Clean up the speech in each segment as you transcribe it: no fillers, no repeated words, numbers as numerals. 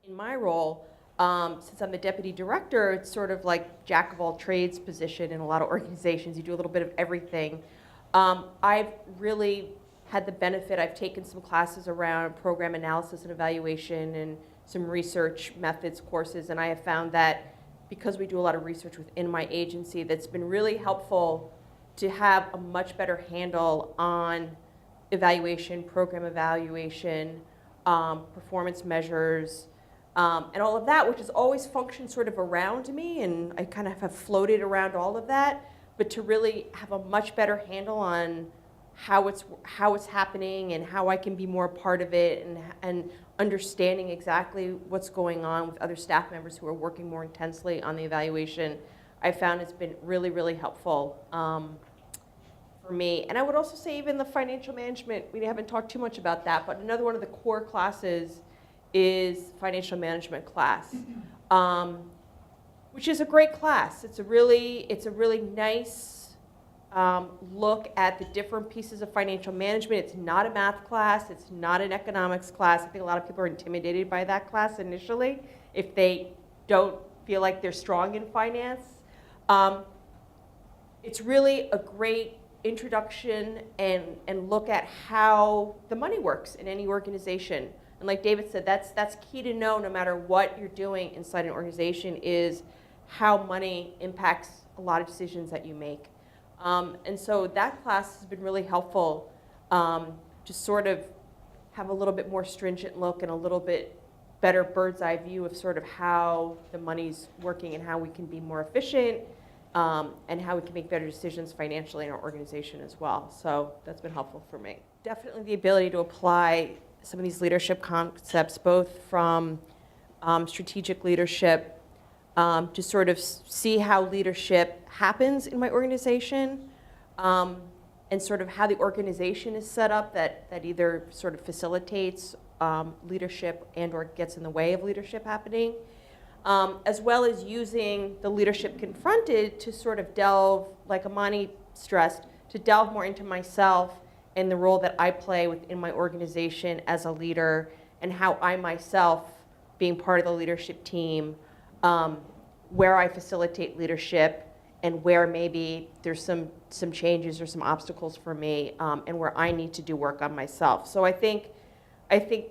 in my role, since I'm the deputy director, it's sort of like jack of all trades position in a lot of organizations. You do a little bit of everything. I've really had the benefit, I've taken some classes around program analysis and evaluation and some research methods courses, and I have found that because we do a lot of research within my agency, that's been really helpful to have a much better handle on evaluation, program evaluation, performance measures, and all of that, which has always functioned sort of around me, and I kind of have floated around all of that, but to really have a much better handle on how it's happening and how I can be more a part of it, and understanding exactly what's going on with other staff members who are working more intensely on the evaluation, I found it's been really, really helpful for me. And I would also say even the financial management, we haven't talked too much about that, but another one of the core classes is financial management class, which is a great class. It's a really nice look at the different pieces of financial management. It's not a math class. It's not an economics class. I think a lot of people are intimidated by that class initially if they don't feel like they're strong in finance. It's really a great introduction and look at how the money works in any organization. And like David said, that's key to know no matter what you're doing inside an organization, is how money impacts a lot of decisions that you make. And so that class has been really helpful to sort of have a little bit more stringent look and a little bit better bird's eye view of sort of how the money's working and how we can be more efficient, and how we can make better decisions financially in our organization as well. So that's been helpful for me. Definitely the ability to apply some of these leadership concepts, both from strategic leadership, to sort of see how leadership happens in my organization, and sort of how the organization is set up that either sort of facilitates leadership and or gets in the way of leadership happening, as well as using the leadership confronted to sort of delve, like Amani stressed, to delve more into myself and the role that I play within my organization as a leader, and how I myself, being part of the leadership team, where I facilitate leadership and where maybe there's some changes or some obstacles for me, and where I need to do work on myself. So I think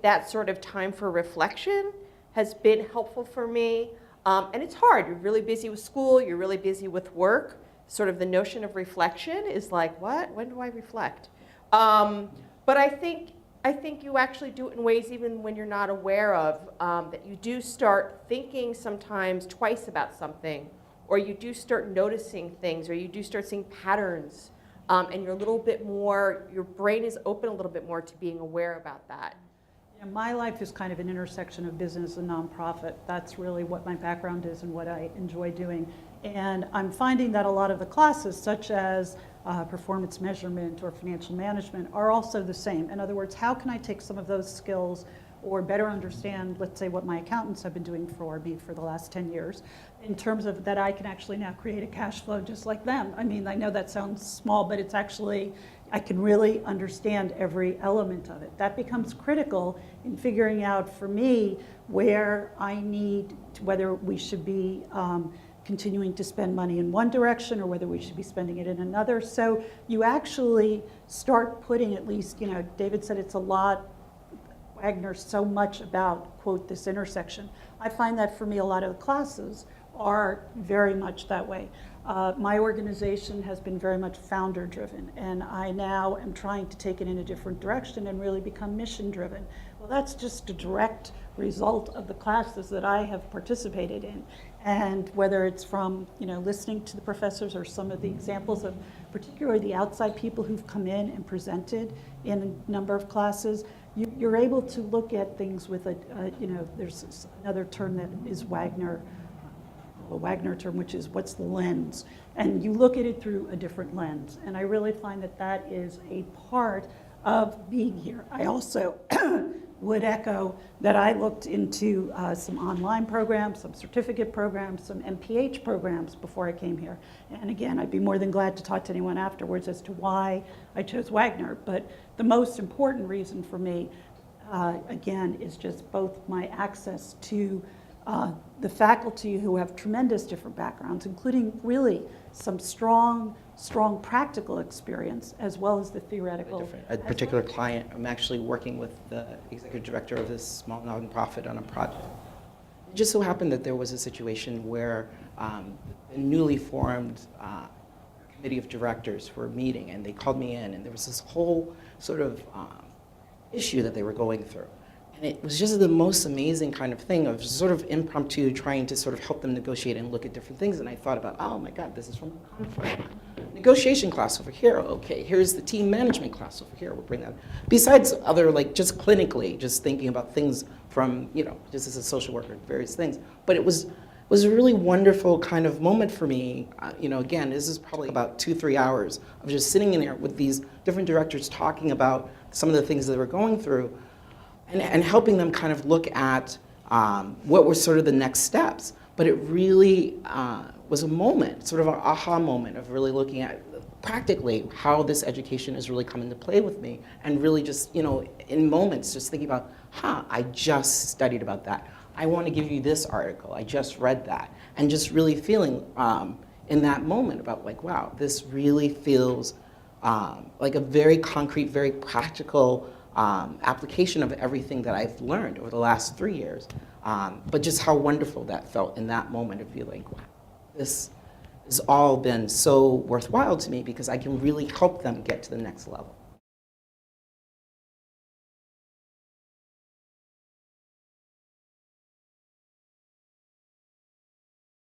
that sort of time for reflection has been helpful for me. And it's hard. You're really busy with school. You're really busy with work. Sort of the notion of reflection is like, what? When do I reflect? But I think you actually do it in ways even when you're not aware of, that you do start thinking sometimes twice about something, or you do start noticing things, or you do start seeing patterns, and you're a little bit more, your brain is open a little bit more to being aware about that. Yeah, my life is kind of an intersection of business and nonprofit. That's really what my background is and what I enjoy doing. And I'm finding that a lot of the classes, such as performance measurement or financial management, are also the same. In other words, how can I take some of those skills or better understand, let's say, what my accountants have been doing for me for the last 10 years, in terms of that I can actually now create a cash flow just like them. I mean, I know that sounds small, but it's actually, I can really understand every element of it. That becomes critical in figuring out for me where I need, whether we should be continuing to spend money in one direction or whether we should be spending it in another. So you actually start putting, at least, you know, David said it's a lot, Wagner, so much about, quote, this intersection. I find that for me, a lot of the classes are very much that way. My organization has been very much founder driven, and I now am trying to take it in a different direction and really become mission driven. Well, that's just a direct result of the classes that I have participated in. And whether it's from, you know, listening to the professors or some of the examples of particularly the outside people who've come in and presented in a number of classes, you're able to look at things with you know, there's another term that is Wagner, a Wagner term, which is what's the lens? And you look at it through a different lens. And I really find that that is a part of being here. I also would echo that I looked into some online programs, some certificate programs, some MPH programs before I came here. And again, I'd be more than glad to talk to anyone afterwards as to why I chose Wagner. But the most important reason for me again, is just both my access to the faculty who have tremendous different backgrounds, including really some strong practical experience, as well as the theoretical. A particular client, I'm actually working with the executive director of this small nonprofit on a project. It just so happened that there was a situation where a newly formed committee of directors were meeting, and they called me in, and there was this whole sort of issue that they were going through. And it was just the most amazing kind of thing of sort of impromptu trying to sort of help them negotiate and look at different things. And I thought about, oh my God, this is from the conflict negotiation class over here. Okay, here's the team management class over here. We'll bring that. Besides other, like just clinically, just thinking about things from, you know, just as a social worker, various things. But it was a really wonderful kind of moment for me. You know, again, this is probably about 2-3 hours of just sitting in there with these different directors talking about some of the things that they were going through, and helping them kind of look at what were sort of the next steps. But it really was a moment, sort of an aha moment of really looking at practically how this education is really coming to play with me, and really just, you know, in moments just thinking about, I just studied about that. I want to give you this article, I just read that. And just really feeling in that moment about like, wow, this really feels like a very concrete, very practical application of everything that I've learned over the last 3 years. But just how wonderful that felt in that moment of feeling, wow, this has all been so worthwhile to me because I can really help them get to the next level.